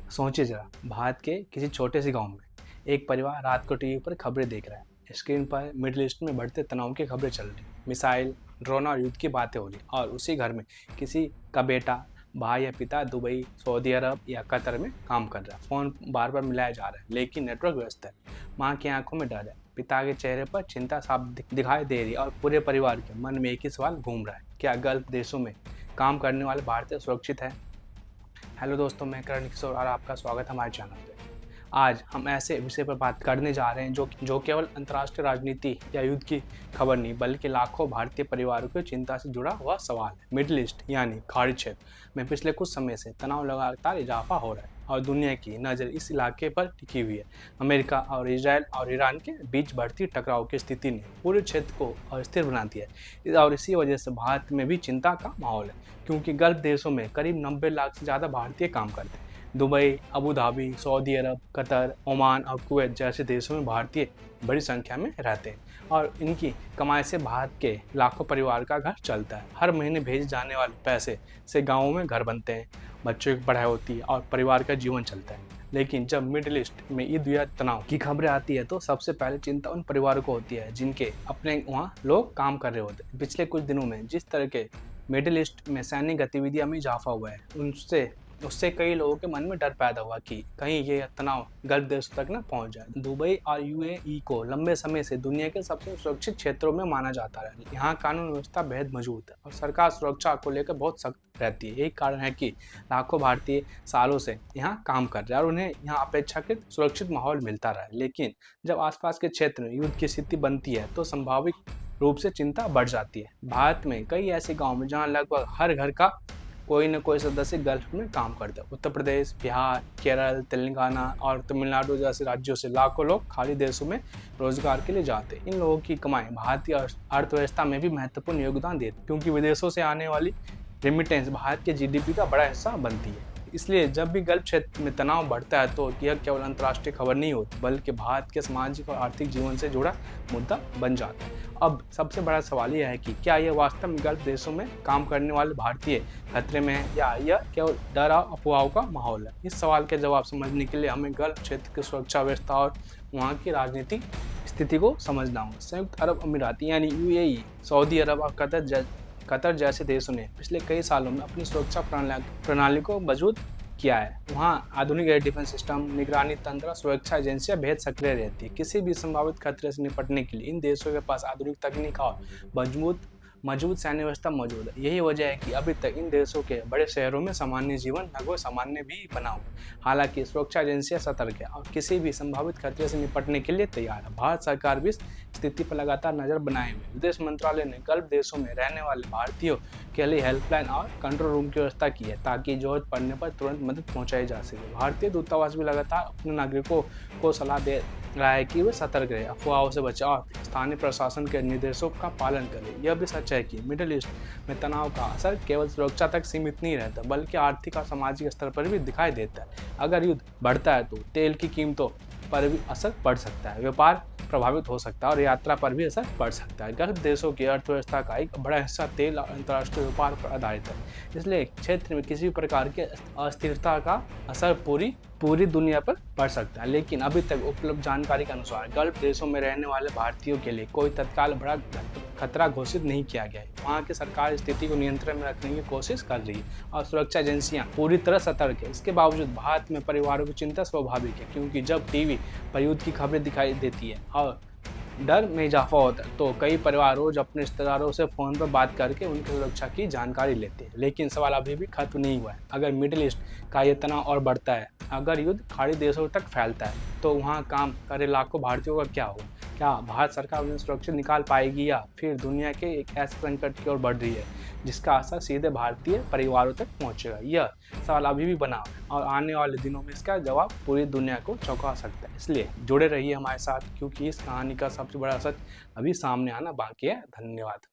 सोचिए जरा, भारत के किसी छोटे से गांव में एक परिवार रात को टीवी पर खबरें देख रहा है। स्क्रीन पर मिडिल ईस्ट में बढ़ते तनाव की खबरें चल रही, मिसाइल, ड्रोन और युद्ध की बातें हो रही, और उसी घर में किसी का बेटा, भाई या पिता दुबई, सऊदी अरब या कतर में काम कर रहा है। फोन बार बार मिलाया जा रहा है लेकिन नेटवर्क व्यस्त है। माँ की आंखों में डर है, पिता के चेहरे पर चिंता साफ दिखाई दे रही है, और पूरे परिवार के मन में एक ही सवाल घूम रहा है, क्या गल्फ देशों में काम करने वाले भारतीय सुरक्षित है? हेलो दोस्तों, मैं करण किशोर और आपका स्वागत है हमारे चैनल पे। आज हम ऐसे विषय पर बात करने जा रहे हैं जो केवल अंतर्राष्ट्रीय राजनीति या युद्ध की खबर नहीं, बल्कि लाखों भारतीय परिवारों की चिंता से जुड़ा हुआ सवाल है। मिडिल ईस्ट यानी खाड़ी क्षेत्र में पिछले कुछ समय से तनाव लगातार इजाफा हो रहा है और दुनिया की नज़र इस इलाके पर टिकी हुई है। अमेरिका और इजराइल और ईरान के बीच बढ़ती टकराव की स्थिति ने पूरे क्षेत्र को अस्थिर बना दिया है, और इसी वजह से भारत में भी चिंता का माहौल है, क्योंकि गल्फ देशों में करीब 90 लाख से ज़्यादा भारतीय काम करते हैं। दुबई, अबू धाबी, सऊदी अरब, कतर, ओमान और कुवैत जैसे देशों में भारतीय बड़ी संख्या में रहते हैं, और इनकी कमाई से भारत के लाखों परिवार का घर चलता है। हर महीने भेजे जाने वाले पैसे से गाँवों में घर बनते हैं, बच्चों की पढ़ाई होती है और परिवार का जीवन चलता है। लेकिन जब मिडिल ईस्ट में युद्ध या तनाव की खबरें आती है तो सबसे पहले चिंता उन परिवारों को होती है जिनके अपने वहाँ लोग काम कर रहे होते हैं। पिछले कुछ दिनों में जिस तरह के मिडिल ईस्ट में सैन्य गतिविधियां में इजाफा हुआ है, उससे कई लोगों के मन में डर पैदा हुआ कि कहीं ये तनाव गल्फ देशों तक न पहुंच जाए। दुबई और यूएई को लंबे समय से दुनिया के सबसे सुरक्षित क्षेत्रों में माना जाता है। यहाँ कानून व्यवस्था बेहद मजबूत है और सरकार सुरक्षा को लेकर बहुत सख्त रहती है। यही कारण है कि लाखों भारतीय सालों से यहाँ काम कर रहे हैं और उन्हें यहाँ अपेक्षाकृत सुरक्षित माहौल मिलता रहा है। लेकिन जब आसपास के क्षेत्र में युद्ध की स्थिति बनती है तो संभावित रूप से चिंता बढ़ जाती है। भारत में कई ऐसे गाँव में जहाँ लगभग हर घर का कोई न कोई सदस्य गल्फ में काम करता है। उत्तर प्रदेश, बिहार, केरल, तेलंगाना और तमिलनाडु जैसे राज्यों से लाखों लोग खाड़ी देशों में रोजगार के लिए जाते हैं। इन लोगों की कमाई भारतीय अर्थव्यवस्था में भी महत्वपूर्ण योगदान देती है, क्योंकि विदेशों से आने वाली रेमिटेंस भारत के जीडीपी का बड़ा हिस्सा बनती है। इसलिए जब भी गल्फ क्षेत्र में तनाव बढ़ता है तो यह केवल अंतर्राष्ट्रीय खबर नहीं होती, बल्कि भारत के सामाजिक और आर्थिक जीवन से जुड़ा मुद्दा बन जाता है। अब सबसे बड़ा सवाल यह है कि क्या यह वास्तव में गल्फ देशों में काम करने वाले भारतीय खतरे में है, या यह केवल डर और अफवाहों का माहौल है? इस सवाल के जवाब समझने के लिए हमें गल्फ क्षेत्र की सुरक्षा व्यवस्था और वहाँ की राजनीतिक स्थिति को समझना होगा। संयुक्त अरब अमीरात यानी यूएई, सऊदी अरब और कतर जैसे देशों ने पिछले कई सालों में अपनी सुरक्षा प्रणाली को मजबूत किया है। वहाँ आधुनिक एयर डिफेंस सिस्टम, निगरानी तंत्र, सुरक्षा एजेंसियां बेहद सक्रिय रहती है। किसी भी संभावित खतरे से निपटने के लिए इन देशों के पास आधुनिक तकनीक और मजबूत सैन्य व्यवस्था मौजूद है। यही वजह है कि अभी तक इन देशों के बड़े शहरों में सामान्य जीवन लगभग सामान्य भी बना हुआ। हालांकि सुरक्षा एजेंसियां सतर्क है और किसी भी संभावित खतरे से निपटने के लिए तैयार है। भारत सरकार भी स्थिति पर लगातार नजर बनाए हुए। विदेश मंत्रालय ने गल्फ देशों में रहने वाले भारतीयों के लिए हेल्पलाइन और कंट्रोल रूम की व्यवस्था की है, ताकि जरूरत पड़ने पर तुरंत मदद पहुंचाई जा सके। भारतीय दूतावास भी लगातार अपने नागरिकों को सलाह दे रहा है कि वे सतर्क रहे, अफवाहों से बचाव और स्थानीय प्रशासन के निर्देशों का पालन करें। यह भी सच है कि मिडिल ईस्ट में तनाव का असर केवल सुरक्षा तक सीमित नहीं रहता, बल्कि आर्थिक और सामाजिक स्तर पर भी दिखाई देता है। अगर युद्ध बढ़ता है तो तेल की कीमतों पर भी असर पड़ सकता है, व्यापार प्रभावित हो सकता है और यात्रा पर भी असर पड़ सकता है। गल्फ देशों की अर्थव्यवस्था का एक बड़ा हिस्सा तेल और अंतर्राष्ट्रीय व्यापार पर आधारित है, इसलिए क्षेत्र में किसी भी प्रकार की अस्थिरता का असर पूरी दुनिया पर पड़ सकता है। लेकिन अभी तक उपलब्ध जानकारी के अनुसार गल्फ देशों में रहने वाले भारतीयों के लिए कोई तत्काल बड़ा खतरा घोषित नहीं किया गया है। वहाँ की सरकार स्थिति को नियंत्रण में रखने की कोशिश कर रही है और सुरक्षा एजेंसियां पूरी तरह सतर्क है। इसके बावजूद भारत में परिवारों की चिंता स्वाभाविक है, क्योंकि जब टीवी पर युद्ध की खबरें दिखाई देती है और डर में इजाफा होता है तो कई परिवार रोज अपने रिश्तेदारों से फोन पर बात करके उनकी सुरक्षा की जानकारी लेते हैं। लेकिन सवाल अभी भी खत्म नहीं हुआ है। अगर मिडिल ईस्ट का ये तनाव और बढ़ता है, अगर युद्ध खाड़ी देशों तक फैलता है, तो वहाँ काम करे लाखों भारतीयों का क्या होगा? क्या भारत सरकार उन्हें सुरक्षित निकाल पाएगी, या फिर दुनिया के एक ऐसे संकट की ओर बढ़ रही है जिसका असर सीधे भारतीय परिवारों तक पहुंचेगा? यह सवाल अभी भी बना है और आने वाले दिनों में इसका जवाब पूरी दुनिया को चौंका सकता है। इसलिए जुड़े रहिए हमारे साथ, क्योंकि इस कहानी का सबसे बड़ा सच अभी सामने आना बाकी है। धन्यवाद।